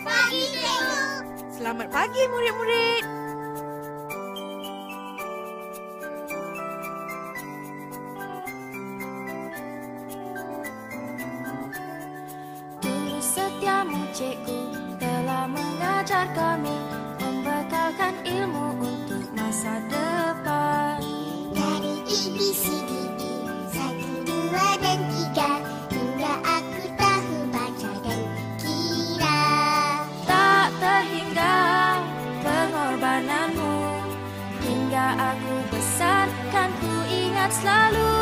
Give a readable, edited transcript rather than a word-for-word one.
pagi, Cikgu. Selamat pagi, murid-murid. Tulus setiamu, Cikgu, telah mengajar kami, membekalkan ilmu untuk masa depan. Dari ABCDE 1, 2 dan 3 hingga aku tahu baca dan kira. Tak terhingga pengorbananmu, hingga aku besar kan ku ingat selalu.